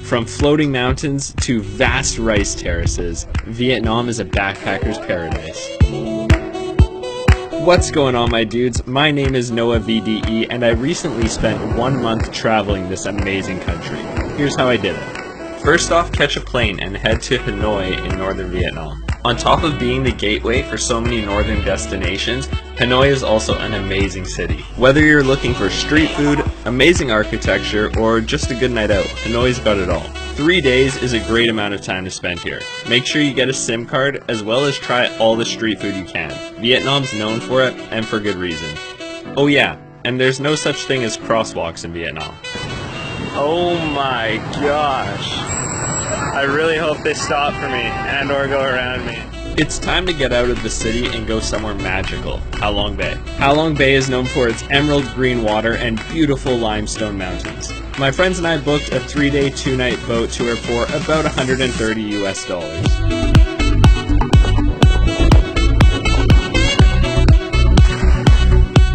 From floating mountains to vast rice terraces, Vietnam is a backpacker's paradise. What's going on, my dudes? My name is Noah VDE, and I recently spent 1 month traveling this amazing country. Here's how I did it. First off, catch a plane and head to Hanoi in northern Vietnam. On top of being the gateway for so many northern destinations, Hanoi is also an amazing city. Whether you're looking for street food, amazing architecture, or just a good night out, Hanoi's got it all. 3 days is a great amount of time to spend here. Make sure you get a SIM card, as well as try all the street food you can. Vietnam's known for it, and for good reason. Oh yeah, and there's no such thing as crosswalks in Vietnam. Oh my gosh. I really hope they stop for me and or go around me. It's time to get out of the city and go somewhere magical, Ha Long Bay. Ha Long Bay is known for its emerald green water and beautiful limestone mountains. My friends and I booked a 3-day, 2-night boat tour for about $130 US.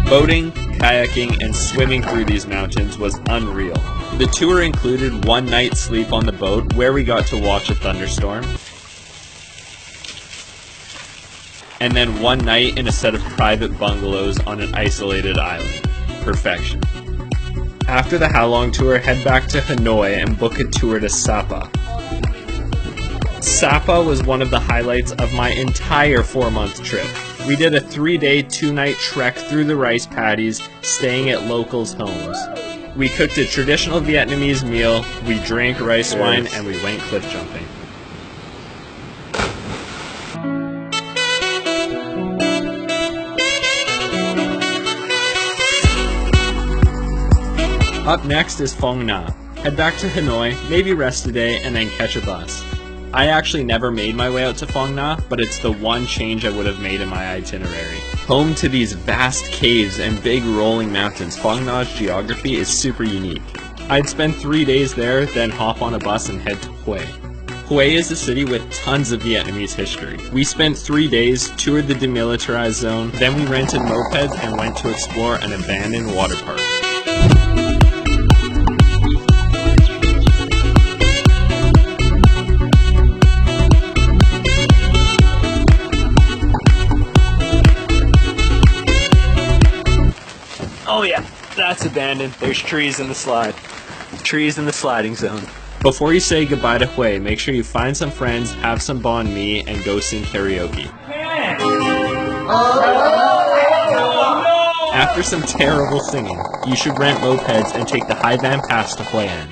Boating, kayaking, and swimming through these mountains was unreal. The tour included 1 night sleep on the boat where we got to watch a thunderstorm, and then 1 night in a set of private bungalows on an isolated island. Perfection. After the Ha Long tour, head back to Hanoi and book a tour to Sapa. Sapa was one of the highlights of my entire 4-month trip. We did a 3-day, 2-night trek through the rice paddies, staying at locals' homes. We cooked a traditional Vietnamese meal, we drank rice wine, and we went cliff jumping. Up next is Phong Nha. Head back to Hanoi, maybe rest a day, and then catch a bus. I actually never made my way out to Phong Nha, but it's the one change I would have made in my itinerary. Home to these vast caves and big rolling mountains, Phong Nha's geography is super unique. I'd spend 3 days there, then hop on a bus and head to Hue. Hue is a city with tons of Vietnamese history. We spent 3 days, toured the demilitarized zone, then we rented mopeds and went to explore an abandoned water park. Oh yeah, that's abandoned. There's trees in the slide. Trees in the sliding zone. Before you say goodbye to Hue, make sure you find some friends, have some banh mi, and go sing karaoke. After some terrible singing, you should rent mopeds and take the Hai Van Pass to Hue An.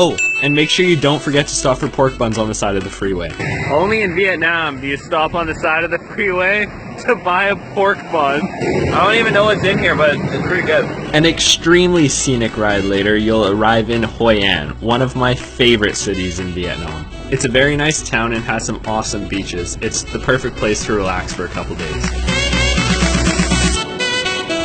Oh, and make sure you don't forget to stop for pork buns on the side of the freeway. Only in Vietnam do you stop on the side of the freeway to buy a pork bun. I don't even know what's in here, but it's pretty good. An extremely scenic ride later, you'll arrive in Hue An, one of my favorite cities in Vietnam. It's a very nice town and has some awesome beaches. It's the perfect place to relax for a couple days.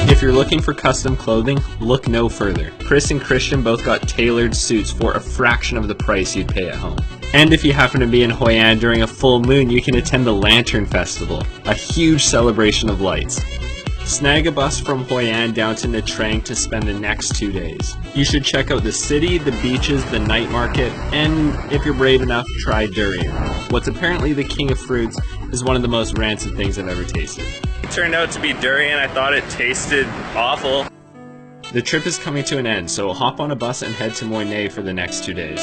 If you're looking for custom clothing, look no further. Chris and Christian both got tailored suits for a fraction of the price you'd pay at home. And if you happen to be in Hue An during a full moon, you can attend the Lantern Festival, a huge celebration of lights. Snag a bus from Hue An down to Nha Trang to spend the next 2 days. You should check out the city, the beaches, the night market, and if you're brave enough, try durian. What's apparently the king of fruits is one of the most rancid things I've ever tasted. It turned out to be durian. I thought it tasted awful. The trip is coming to an end, so hop on a bus and head to Moi Nay for the next 2 days.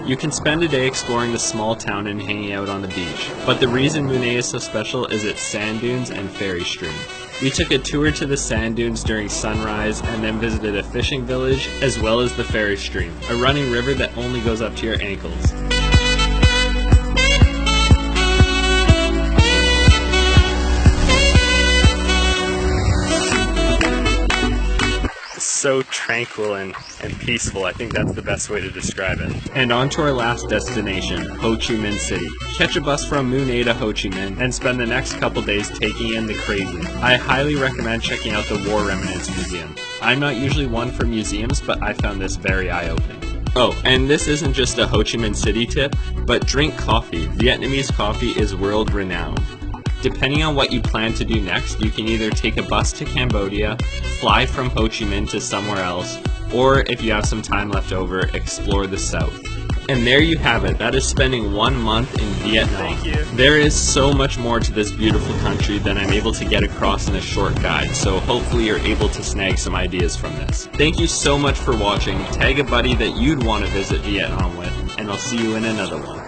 You can spend a day exploring the small town and hanging out on the beach, but the reason Moi Nay is so special is its sand dunes and ferry stream. We took a tour to the sand dunes during sunrise and then visited a fishing village as well as the ferry stream, a running river that only goes up to your ankles. So tranquil and peaceful. I think that's the best way to describe it. And on to our last destination, Ho Chi Minh City. Catch a bus from Moi Nay to Ho Chi Minh and spend the next couple days taking in the crazy. I highly recommend checking out the War Remnants Museum. I'm not usually one for museums, but I found this very eye-opening. Oh, and this isn't just a Ho Chi Minh City tip, but drink coffee. Vietnamese coffee is world renowned. Depending on what you plan to do next, you can either take a bus to Cambodia, fly from Ho Chi Minh to somewhere else, or if you have some time left over, explore the south. And there you have it. That is spending 1 month in Vietnam. Thank you. There is so much more to this beautiful country than I'm able to get across in a short guide, so hopefully you're able to snag some ideas from this. Thank you so much for watching. Tag a buddy that you'd want to visit Vietnam with, and I'll see you in another one.